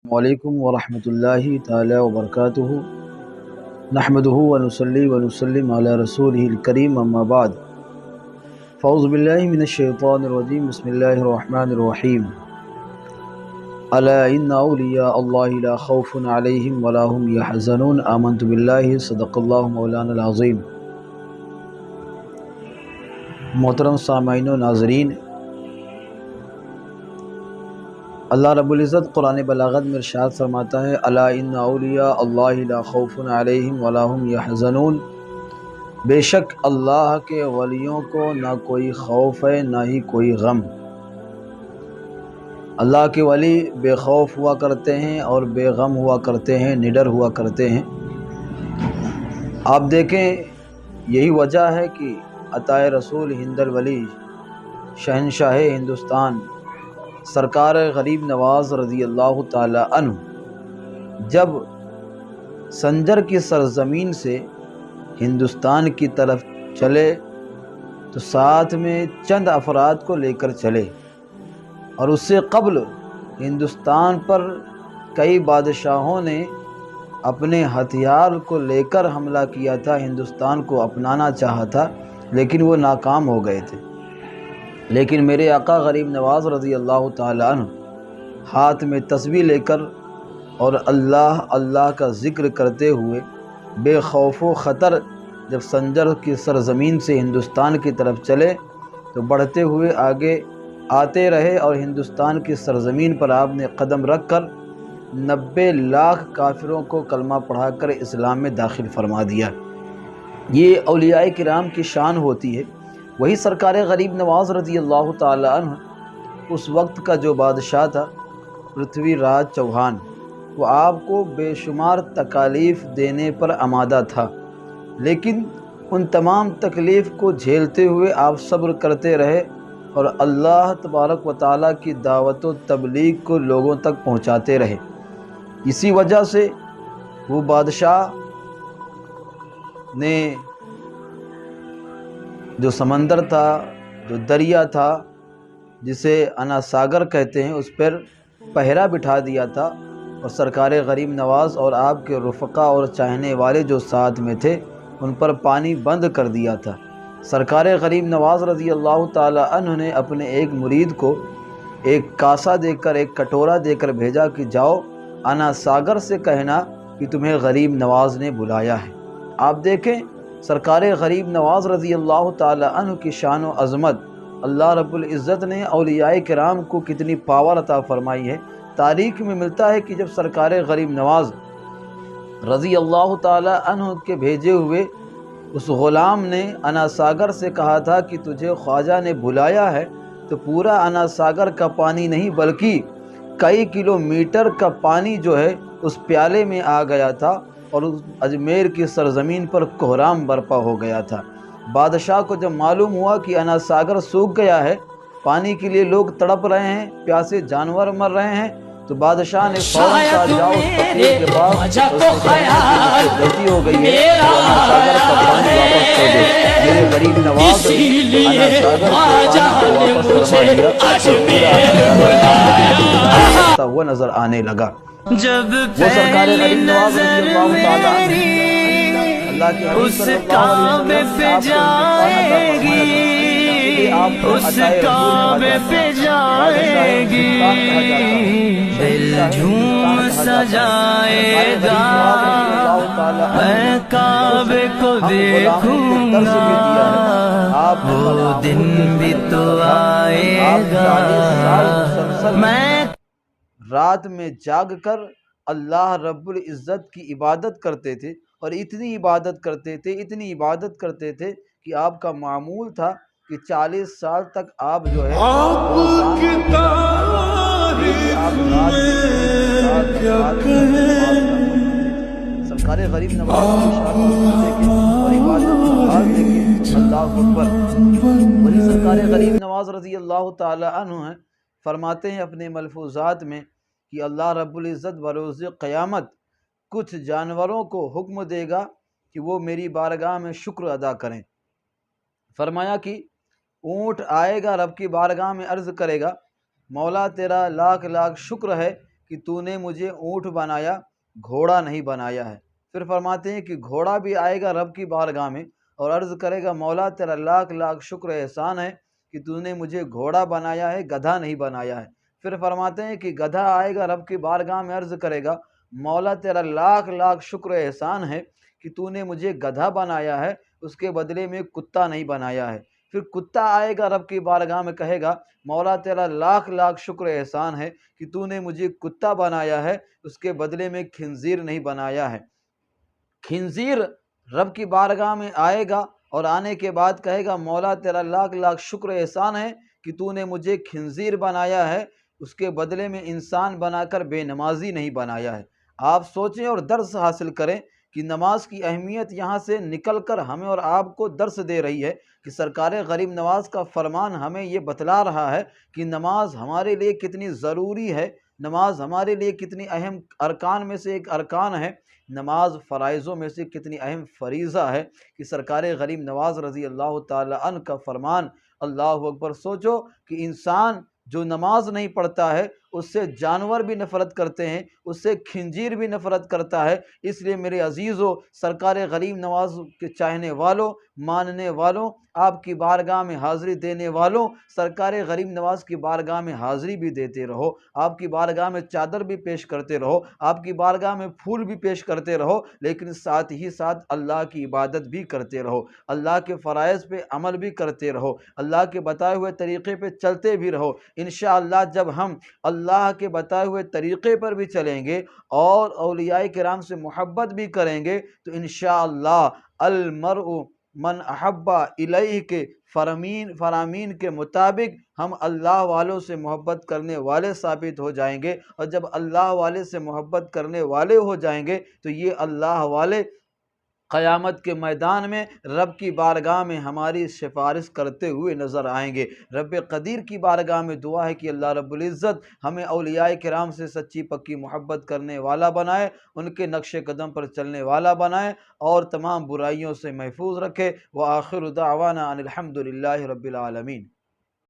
وعلیکم ورحمۃ اللہ تعالی وبرکاتہ نحمدہ ونصلی ونسلم علی رسولہ الکریم اما بعد فاعوذ باللہ من الشیطان الرجیم بسم اللہ الرحمن الرحیم الا ان اولیاء اللہ لا خوف علیہم ولا هم یحزنون آمنت باللہ صدق اللہ مولانا العظیم۔ محترم سامعین و ناظرین، اللہ رب العزت قرآن بلاغت میں ارشاد فرماتا ہے الا ان اولیاء اللہ لا خوف علیہم ولا هم یحزنون، بے شک اللہ کے ولیوں کو نہ کوئی خوف ہے نہ ہی کوئی غم۔ اللہ کے ولی بے خوف ہوا کرتے ہیں اور بے غم ہوا کرتے ہیں، نڈر ہوا کرتے ہیں۔ آپ دیکھیں، یہی وجہ ہے کہ عطائے رسول ہند الولی شہنشاہ ہندوستان سرکار غریب نواز رضی اللہ تعالی عنہ جب سنجر کی سرزمین سے ہندوستان کی طرف چلے تو ساتھ میں چند افراد کو لے کر چلے، اور اس سے قبل ہندوستان پر کئی بادشاہوں نے اپنے ہتھیار کو لے کر حملہ کیا تھا، ہندوستان کو اپنانا چاہا تھا، لیکن وہ ناکام ہو گئے تھے۔ لیکن میرے آقا غریب نواز رضی اللہ تعالی عنہ ہاتھ میں تسبیح لے کر اور اللہ اللہ کا ذکر کرتے ہوئے بے خوف و خطر جب سنجر کی سرزمین سے ہندوستان کی طرف چلے تو بڑھتے ہوئے آگے آتے رہے، اور ہندوستان کی سرزمین پر آپ نے قدم رکھ کر 90 لاکھ کافروں کو کلمہ پڑھا کر اسلام میں داخل فرما دیا۔ یہ اولیاء کرام کی شان ہوتی ہے۔ وہی سرکار غریب نواز رضی اللہ تعالی عنہ اس وقت کا جو بادشاہ تھا پرتھوی راج چوہان، وہ آپ کو بے شمار تکالیف دینے پر آمادہ تھا، لیکن ان تمام تکلیف کو جھیلتے ہوئے آپ صبر کرتے رہے اور اللہ تبارک و تعالیٰ کی دعوت و تبلیغ کو لوگوں تک پہنچاتے رہے۔ اسی وجہ سے وہ بادشاہ نے جو سمندر تھا، جو دریا تھا، جسے انا ساگر کہتے ہیں، اس پر پہرا بٹھا دیا تھا، اور سرکار غریب نواز اور آپ کے رفقا اور چاہنے والے جو ساتھ میں تھے ان پر پانی بند کر دیا تھا۔ سرکار غریب نواز رضی اللہ تعالی عنہ نے اپنے ایک مرید کو ایک کاسا دے کر، ایک کٹورا دے کر بھیجا کہ جاؤ انا ساگر سے کہنا کہ تمہیں غریب نواز نے بلایا ہے۔ آپ دیکھیں، سرکار غریب نواز رضی اللہ تعالی عنہ کی شان و عظمت، اللہ رب العزت نے اولیاء کرام کو کتنی پاور عطا فرمائی ہے۔ تاریخ میں ملتا ہے کہ جب سرکار غریب نواز رضی اللہ تعالی عنہ کے بھیجے ہوئے اس غلام نے انا ساگر سے کہا تھا کہ تجھے خواجہ نے بلایا ہے، تو پورا انا ساگر کا پانی نہیں بلکہ کئی کلومیٹر کا پانی جو ہے اس پیالے میں آ گیا تھا، اور اس اجمیر کی سرزمین پر کوہرام برپا ہو گیا تھا۔ بادشاہ کو جب معلوم ہوا کہ انا ساگر سوکھ گیا ہے، پانی کے لیے لوگ تڑپ رہے ہیں، پیاسے جانور مر رہے ہیں، تو بادشاہ نے فوراً کہا جاؤ اس فقیر کے پاس اور اس کو کہنا کہ غلطی ہو گئی ہے تو انا ساگر کا پانی واپس کر دے۔ میرے غریب نواز نے انا ساگر کے پانی کو واپس فرما دیا اور پورا ہوا نظر آنے لگا۔ وہ سرکار غریب نواز رضی اللہ تعالیٰ عنہ اللہ کے حبیب صلی اللہ علیہ وسلم نے آپ کو ہندوستان عطا فرمایا تھا، آپ کو عطائے رسول کہا جاتا ہے، بادشاہ ہندوستان کہا جاتا ہے، دل جھوم سجائے گا، میں کعبے کو دیکھوں گا، وہ دن بھی تو آئے گا۔ میں رات میں جاگ کر اللہ رب العزت کی عبادت کرتے تھے، اور اتنی عبادت کرتے تھے، اتنی عبادت کرتے تھے کہ آپ کا معمول تھا کہ 40 سال تک آپ جو ہے سرکار غریب نواز اور عبادت اللہ اکبر۔ وہی سرکار غریب نواز رضی اللہ تعالی عنہ ہیں، فرماتے ہیں اپنے ملفوظات میں کہ اللہ رب العزت بروز قیامت کچھ جانوروں کو حکم دے گا کہ وہ میری بارگاہ میں شکر ادا کریں۔ فرمایا کہ اونٹ آئے گا، رب کی بارگاہ میں عرض کرے گا مولا تیرا لاکھ لاکھ شکر ہے کہ تو نے مجھے اونٹ بنایا، گھوڑا نہیں بنایا ہے۔ پھر فرماتے ہیں کہ گھوڑا بھی آئے گا رب کی بارگاہ میں اور عرض کرے گا مولا تیرا لاکھ لاکھ شکر احسان ہے کہ تو نے مجھے گھوڑا بنایا ہے، گدھا نہیں بنایا ہے۔ پھر فرماتے ہیں کہ گدھا آئے گا رب کی بارگاہ میں، عرض کرے گا مولا تیرا لاکھ لاکھ شکر احسان ہے کہ تو نے مجھے گدھا بنایا ہے، اس کے بدلے میں کتا نہیں بنایا ہے۔ پھر کتا آئے گا رب کی بارگاہ میں، کہے گا مولا تیرا لاکھ لاکھ شکر احسان ہے کہ تو نے مجھے کتا بنایا ہے، اس کے بدلے میں خنزیر نہیں بنایا ہے۔ خنزیر رب کی بارگاہ میں آئے گا اور آنے کے بعد کہے گا مولا تیرا لاکھ لاکھ شکر احسان ہے کہ تو نے مجھے خنزیر بنایا ہے، اس کے بدلے میں انسان بنا کر بے نمازی نہیں بنایا ہے۔ آپ سوچیں اور درس حاصل کریں کہ نماز کی اہمیت یہاں سے نکل کر ہمیں اور آپ کو درس دے رہی ہے کہ سرکار غریب نواز کا فرمان ہمیں یہ بتلا رہا ہے کہ نماز ہمارے لیے کتنی ضروری ہے، نماز ہمارے لیے کتنی اہم ارکان میں سے ایک ارکان ہے، نماز فرائضوں میں سے کتنی اہم فریضہ ہے کہ سرکار غریب نواز رضی اللہ تعالی عنہ کا فرمان۔ اللہ اکبر! سوچو کہ انسان جو نماز نہیں پڑھتا ہے اس سے جانور بھی نفرت کرتے ہیں، اس سے خنزیر بھی نفرت کرتا ہے۔ اس لیے میرے عزیزو، سرکار غریب نواز کے چاہنے والوں، ماننے والوں، آپ کی بارگاہ میں حاضری دینے والوں، سرکار غریب نواز کی بارگاہ میں حاضری بھی دیتے رہو، آپ کی بارگاہ میں چادر بھی پیش کرتے رہو، آپ کی بارگاہ میں پھول بھی پیش کرتے رہو، لیکن ساتھ ہی ساتھ اللہ کی عبادت بھی کرتے رہو، اللہ کے فرائض پہ عمل بھی کرتے رہو، اللہ کے بتائے ہوئے طریقے پہ چلتے بھی رہو۔ انشاءاللہ جب ہم اللہ کے بتائے ہوئے طریقے پر بھی چلیں گے اور اولیاء کرام سے محبت بھی کریں گے تو انشاءاللہ المرء من احب الیہ کے فرامین کے مطابق ہم اللہ والوں سے محبت کرنے والے ثابت ہو جائیں گے، اور جب اللہ والے سے محبت کرنے والے ہو جائیں گے تو یہ اللہ والے قیامت کے میدان میں رب کی بارگاہ میں ہماری سفارش کرتے ہوئے نظر آئیں گے۔ رب قدیر کی بارگاہ میں دعا ہے کہ اللہ رب العزت ہمیں اولیاء کرام سے سچی پکی محبت کرنے والا بنائے، ان کے نقش قدم پر چلنے والا بنائے اور تمام برائیوں سے محفوظ رکھے۔ وآخر دعوانا ان الحمد للہ رب العالمین۔